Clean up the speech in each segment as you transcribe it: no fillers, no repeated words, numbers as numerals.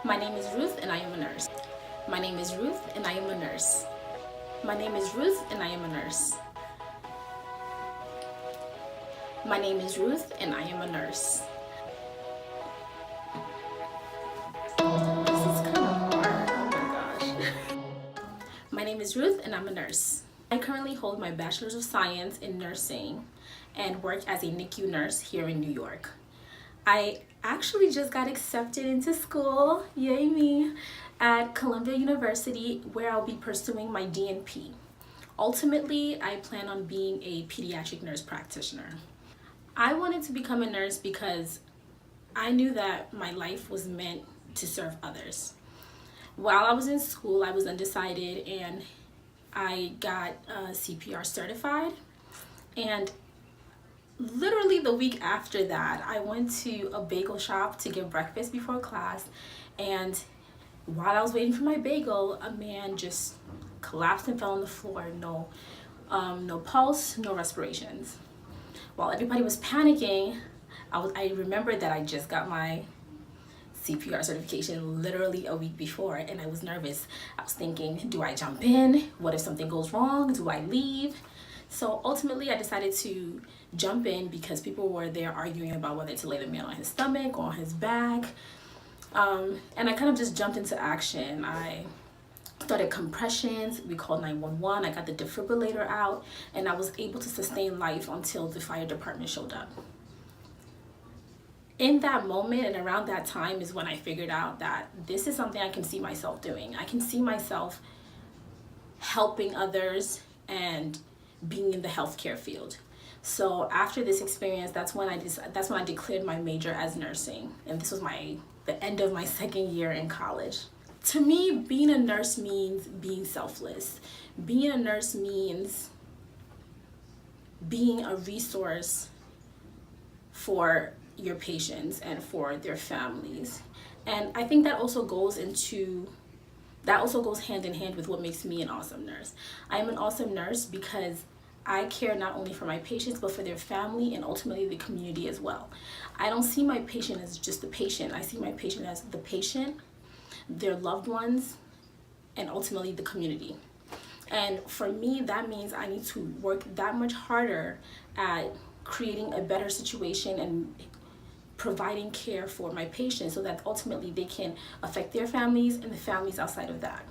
My name is Ruth and I am a nurse. My name is Ruth and I am a nurse. My name is Ruth and I am a nurse. My name is Ruth and I am a nurse. This is kind of hard. Oh my gosh. My name is Ruth and I'm a nurse. I currently hold my Bachelor's of Science in Nursing and work as a NICU nurse here in New York. I actually just got accepted into school, yay me, at Columbia University, where I'll be pursuing my DNP. Ultimately, I plan on being a pediatric nurse practitioner. I wanted to become a nurse because I knew that my life was meant to serve others. While I was in school, I was undecided and I got CPR certified, and literally the week after that, I went to a bagel shop to get breakfast before class, and while I was waiting for my bagel, a man just collapsed and fell on the floor. No pulse, no respirations. While everybody was panicking, I remembered that I just got my CPR certification literally a week before, and I was nervous. I was thinking, do I jump in? What if something goes wrong? Do I leave? So ultimately, I decided to jump in because people were there arguing about whether to lay the man on his stomach or on his back. And I kind of just jumped into action. I started compressions, we called 911, I got the defibrillator out, and I was able to sustain life until the fire department showed up. In that moment and around that time is when I figured out that this is something I can see myself doing. I can see myself helping others and being in the healthcare field. So after this experience, that's when I declared my major as nursing, and this was the end of my second year in college. To me, being a nurse means being selfless. Being a nurse means being a resource for your patients and for their families. And I think that also goes hand in hand with what makes me an awesome nurse. I am an awesome nurse because I care not only for my patients, but for their family and ultimately the community as well. I don't see my patient as just the patient. I see my patient as the patient, their loved ones, and ultimately the community. And for me, that means I need to work that much harder at creating a better situation and providing care for my patients so that ultimately they can affect their families and the families outside of that.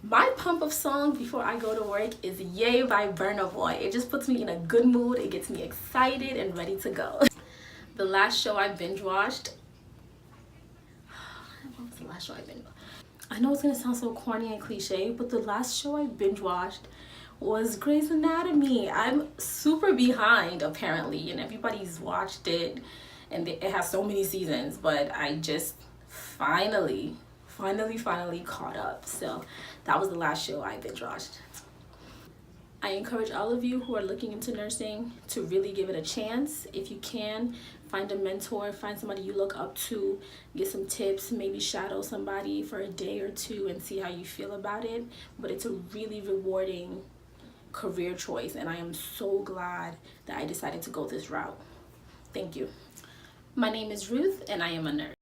My pump up song before I go to work is Yay by Burna Boy. It just puts me in a good mood. It gets me excited and ready to go. The last show I binge watched, what was the last show I binge watched? I know it's gonna sound so corny and cliche, but the last show I binge watched was Grey's Anatomy. I'm super behind apparently, and everybody's watched it, and it has so many seasons, but I just finally caught up. So that was the last show I binge watched. I encourage all of you who are looking into nursing to really give it a chance. If you can, find a mentor, find somebody you look up to, get some tips, maybe shadow somebody for a day or two and see how you feel about it. But it's a really rewarding career choice, and I am so glad that I decided to go this route. Thank you. My name is Ruth and I am a nurse.